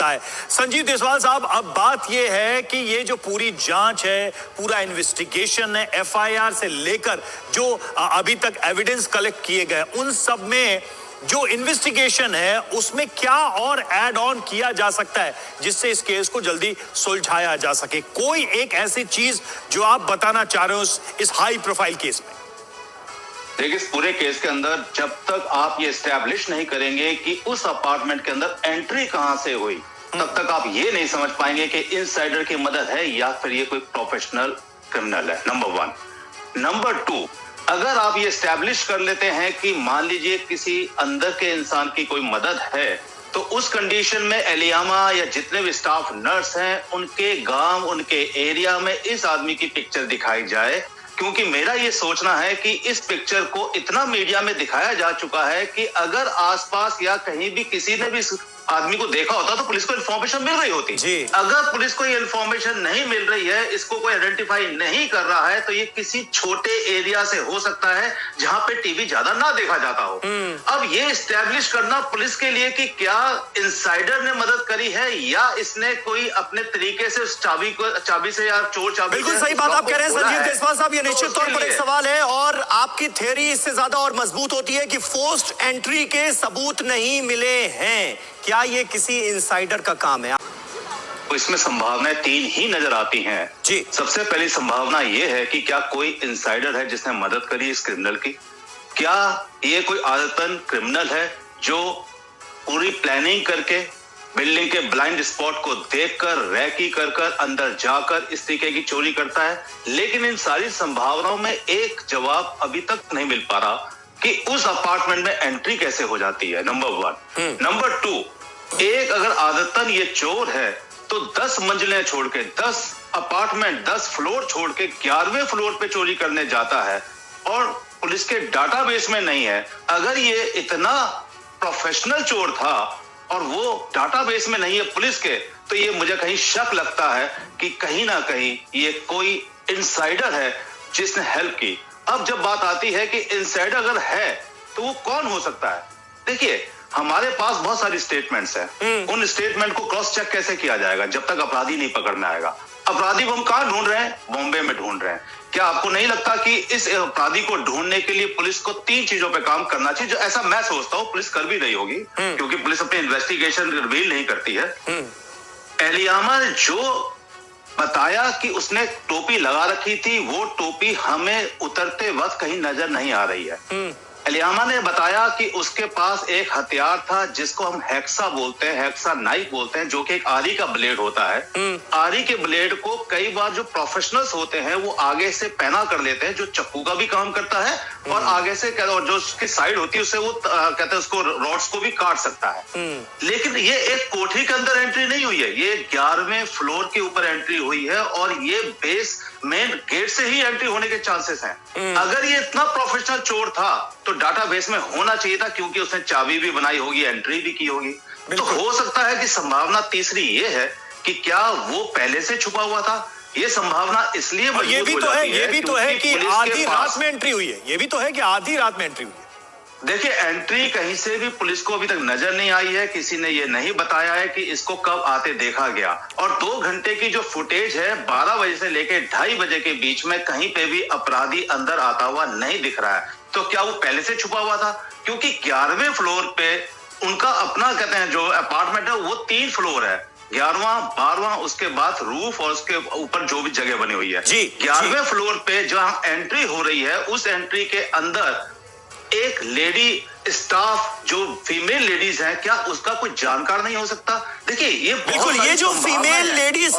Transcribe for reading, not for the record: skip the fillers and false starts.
है। संजीव देसवाल साहब, अब बात यह है कि ये जो पूरी जांच है, पूरा इन्वेस्टिगेशन है, एफआईआर से लेकर जो अभी तक एविडेंस कलेक्ट किए गए, उन सब में जो इन्वेस्टिगेशन है उसमें क्या और ऐड ऑन किया जा सकता है जिससे इस केस को जल्दी सुलझाया जा सके? कोई एक ऐसी चीज जो आप बताना चाह रहे हो इस हाई प्रोफाइल केस में? देखिए, इस पूरे केस के अंदर जब तक आप ये एस्टैब्लिश नहीं करेंगे कि उस अपार्टमेंट के अंदर एंट्री कहां से हुई, तब तक आप ये नहीं समझ पाएंगे कि इनसाइडर की मदद है या फिर ये कोई प्रोफेशनल क्रिमिनल है। नंबर 1। नंबर 2, अगर आप ये एस्टैब्लिश कर लेते हैं कि मान लीजिए किसी अंदर के इंसान की कोई मदद है, तो उस कंडीशन में एलियामा या जितने भी स्टाफ नर्स हैं, उनके गांव, उनके एरिया में इस आदमी की पिक्चर दिखाई जाए, क्योंकि मेरा ये सोचना है कि इस पिक्चर को इतना मीडिया में दिखाया जा चुका है कि अगर आसपास या कहीं भी किसी ने भी इस आदमी को देखा होता तो पुलिस को इन्फॉर्मेशन मिल रही होती। अगर पुलिस को ये इन्फॉर्मेशन नहीं मिल रही है, इसको कोई आइडेंटिफाई नहीं कर रहा है, तो ये किसी छोटे एरिया से हो सकता है जहां पे टीवी ज्यादा ना देखा जाता हो। अब ये एस्टैब्लिश करना पुलिस के लिए कि क्या इनसाइडर ने मदद करी है या इसने कोई अपने तरीके से उस चाबी से या चोर चाबी। बिल्कुल सही बात आप कह रहे हैं संजीव देसवाल साहब, ये निश्चित तौर पर एक सवाल है और आपकी थ्योरी इससे ज्यादा और मजबूत होती है कि फोर्स्ड एंट्री के सबूत नहीं मिले हैं। क्या ये किसी इनसाइडर का काम है? इसमें संभावनाएं 3 ही नजर आती हैं जी। सबसे पहली संभावना यह है कि क्या कोई इनसाइडर है जिसने मदद करी इस क्रिमिनल की? क्या ये कोई आदतन क्रिमिनल है जो पूरी प्लानिंग करके बिल्डिंग के ब्लाइंड स्पॉट को देखकर रैकी कर अंदर जाकर इस तरीके की चोरी करता है? लेकिन इन सारी संभावनाओं में एक जवाब अभी तक नहीं मिल पा रहा कि उस अपार्टमेंट में एंट्री कैसे हो जाती है। नंबर 1। नंबर 2, एक अगर आदतन ये चोर है तो 10 मंजिलें छोड़ के 10 अपार्टमेंट 10 फ्लोर छोड़ के 11वें फ्लोर पे चोरी करने जाता है और पुलिस के डाटाबेस में नहीं है। अगर ये इतना प्रोफेशनल चोर था और वो डाटाबेस में नहीं है पुलिस के, तो ये मुझे कहीं शक लगता है कि कहीं ना कहीं ये कोई इनसाइडर है जिसने हेल्प की। अब जब बात आती है कि इनसाइडर अगर है तो वो कौन हो सकता है? देखिए, हमारे पास बहुत सारी स्टेटमेंट्स हैं। उन स्टेटमेंट को क्रॉस चेक कैसे किया जाएगा जब तक अपराधी नहीं पकड़ में आएगा? अपराधी को हम कहां ढूंढ रहे हैं? बॉम्बे में ढूंढ रहे हैं। क्या आपको नहीं लगता कि इस अपराधी को ढूंढने के लिए पुलिस को 3 चीजों पे काम करना चाहिए, जो ऐसा मैं सोचता हूं पुलिस कर भी रही होगी, क्योंकि पुलिस अपनी इन्वेस्टिगेशन रिवील नहीं करती है। एलियामा ने जो बताया कि उसने टोपी लगा रखी थी, वो टोपी हमें उतरते वक्त कहीं नजर नहीं आ रही है। एलियामा ने बताया कि उसके पास एक हथियार था जिसको हम हेक्सा बोलते हैं, हेक्सा नाइफ बोलते हैं, जो कि एक आरी का ब्लेड होता है। आरी के ब्लेड को कई बार जो प्रोफेशनल्स होते हैं वो आगे से पैना कर लेते हैं, जो चाकू का भी काम करता है और आगे से और जो उसकी साइड होती है उससे वो कहते हैं उसको रॉड्स को भी काट सकता है। लेकिन ये एक कोठरी के अंदर एंट्री नहीं हुई है, ये 11वें फ्लोर के ऊपर एंट्री हुई है और ये बेस मेन गेट से ही एंट्री होने के चांसेस हैं। अगर ये इतना प्रोफेशनल चोर था तो डाटाबेस में होना चाहिए था, क्योंकि उसने चाबी भी बनाई होगी, एंट्री भी की होगी। तो हो सकता है कि संभावना तीसरी ये है कि क्या वो पहले से छुपा हुआ था। ये संभावना इसलिए ये भी तो है कि आधी रात में एंट्री हुई है। ये भी तो है कि आधी रात में एंट्री हुई है। देखिए, एंट्री कहीं से भी पुलिस को अभी तक नजर नहीं आई है। किसी ने ये नहीं बताया है कि इसको कब आते देखा गया। और 2 घंटे की जो फुटेज है, 12 बजे से लेकर 2:30 बजे के बीच में कहीं पे भी अपराधी अंदर आता हुआ नहीं दिख रहा है। तो क्या वो पहले से छुपा हुआ था? क्योंकि 11वें फ्लोर पे उनका अपना कहते हैं जो अपार्टमेंट है वो 3 फ्लोर है, 11वां 12वां, उसके बाद रूफ और उसके ऊपर जो भी जगह बनी हुई है। 11वें फ्लोर पे जहां एंट्री हो रही है, उस एंट्री के अंदर एक लेडी स्टाफ जो फीमेल लेडीज हैं, क्या उसका कोई जानकार नहीं हो सकता? देखिए, ये बिल्कुल, ये जो फीमेल लेडीज